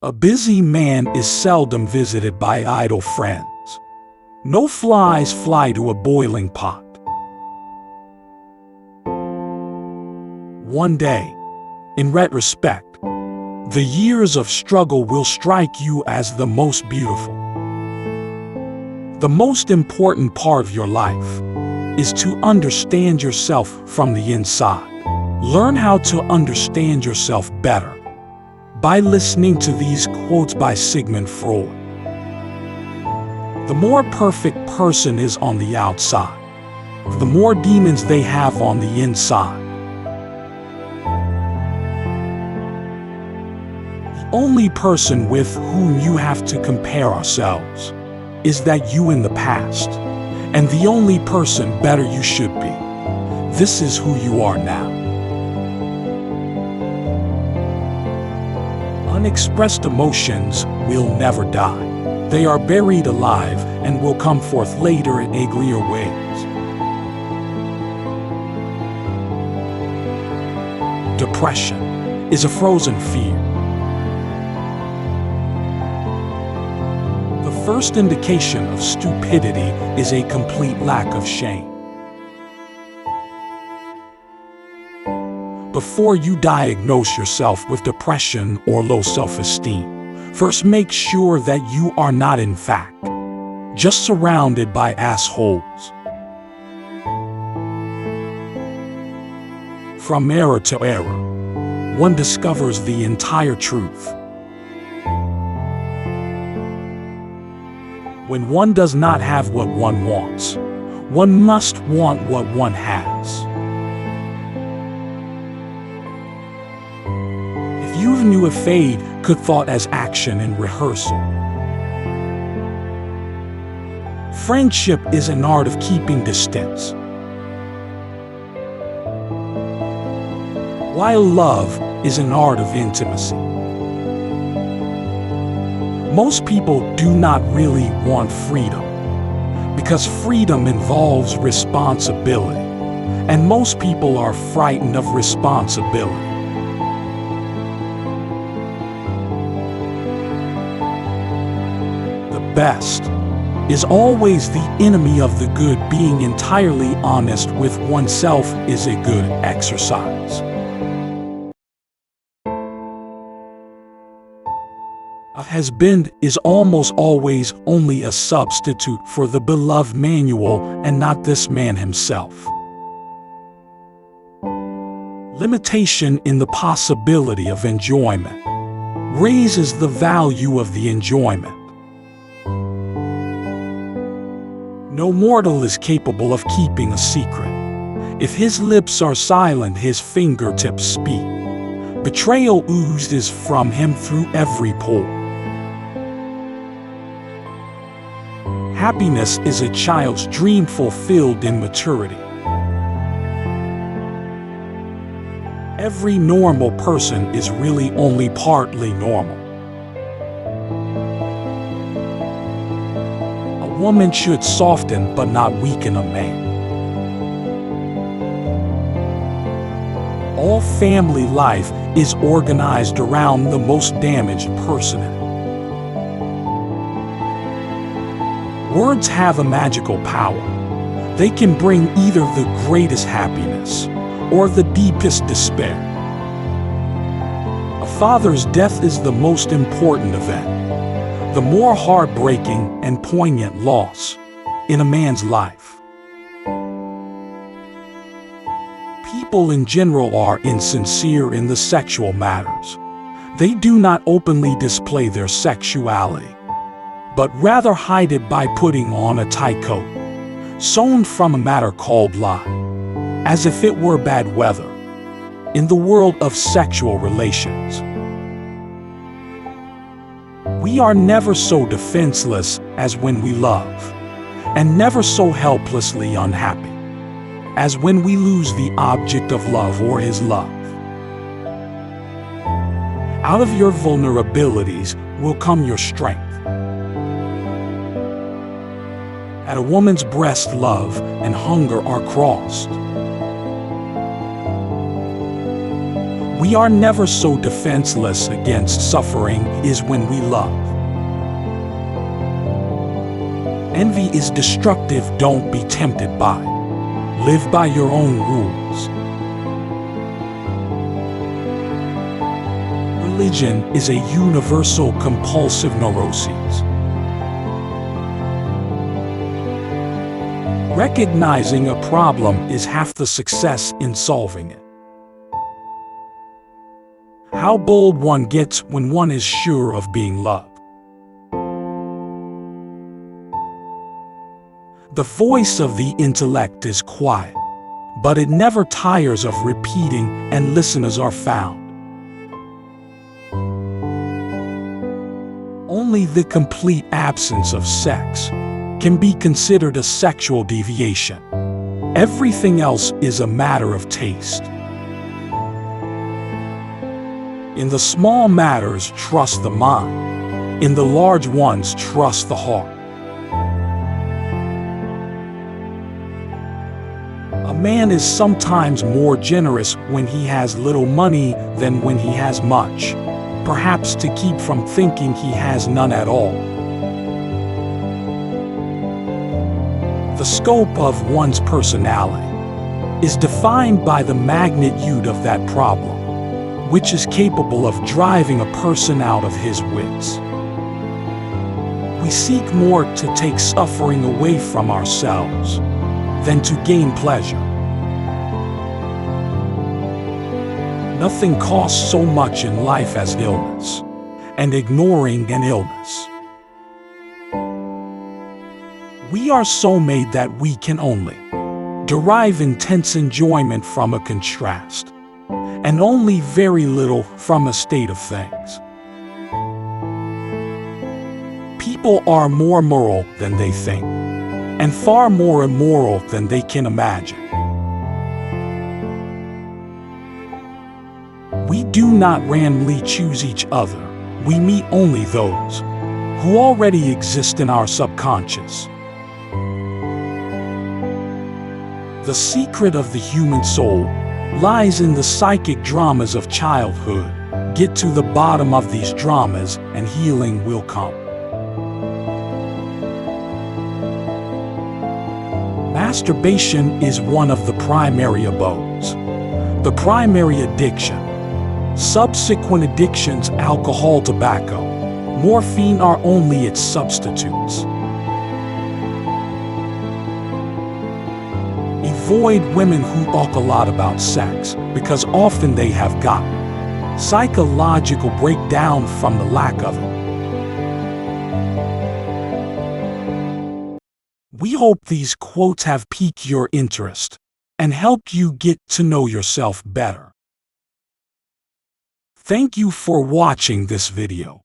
A busy man is seldom visited by idle friends. No flies fly to a boiling pot. One day, in retrospect, the years of struggle will strike you as the most beautiful. The most important part of your life is to understand yourself from the inside. Learn how to understand yourself better by listening to these quotes by Sigmund Freud. The more perfect person is on the outside, the more demons they have on the inside. The only person with whom you have to compare ourselves is that you in the past, and the only person better you should be. This is who you are now. Unexpressed emotions will never die. They are buried alive and will come forth later in uglier ways. Depression is a frozen fear. The first indication of stupidity is a complete lack of shame. Before you diagnose yourself with depression or low self-esteem, first make sure that you are not in fact just surrounded by assholes. From error to error, one discovers the entire truth. When one does not have what one wants, one must want what one has. If you knew a fade could thought as action and rehearsal. Friendship is an art of keeping distance, while love is an art of intimacy. Most people do not really want freedom, because freedom involves responsibility, and most people are frightened of responsibility. The best is always the enemy of the good. Being entirely honest with oneself is a good exercise. A has-been is almost always only a substitute for the beloved manual and not this man himself. Limitation in the possibility of enjoyment raises the value of the enjoyment. No mortal is capable of keeping a secret. If his lips are silent, his fingertips speak. Betrayal oozes from him through every pore. Happiness is a child's dream fulfilled in maturity. Every normal person is really only partly normal. A woman should soften but not weaken a man. All family life is organized around the most damaged person in it. Words have a magical power. They can bring either the greatest happiness or the deepest despair. A father's death is the most important event, the more heartbreaking and poignant loss in a man's life. People in general are insincere in the sexual matters. They do not openly display their sexuality, but rather hide it by putting on a tight coat, sewn from a matter called lie, as if it were bad weather in the world of sexual relations. We are never so defenseless as when we love, and never so helplessly unhappy as when we lose the object of love or his love. Out of your vulnerabilities will come your strength. At a woman's breast, love and hunger are crossed. we are never so defenseless against suffering is when we love. Envy is destructive, don't be tempted by. Live by your own rules. Religion is a universal compulsive neuroses. Recognizing a problem is half the success in solving it. How bold one gets when one is sure of being loved. The voice of the intellect is quiet, but it never tires of repeating, and listeners are found. Only the complete absence of sex can be considered a sexual deviation. Everything else is a matter of taste. In the small matters, trust the mind. In the large ones, trust the heart. A man is sometimes more generous when he has little money than when he has much, perhaps to keep from thinking he has none at all. The scope of one's personality is defined by the magnitude of that problem, which is capable of driving a person out of his wits. We seek more to take suffering away from ourselves than to gain pleasure. Nothing costs so much in life as illness, and ignoring an illness. We are so made that we can only derive intense enjoyment from a contrast, and only very little from a state of things. People are more moral than they think, and far more immoral than they can imagine. We do not randomly choose each other. We meet only those who already exist in our subconscious. The secret of the human soul lies in the psychic dramas of childhood. Get to the bottom of these dramas and healing will come. Masturbation is one of the primary abodes. The primary addiction. Subsequent addictions, alcohol, tobacco, morphine are only its substitutes. Avoid women who talk a lot about sex, because often they have gotten psychological breakdown from the lack of it. We hope these quotes have piqued your interest and helped you get to know yourself better. Thank you for watching this video.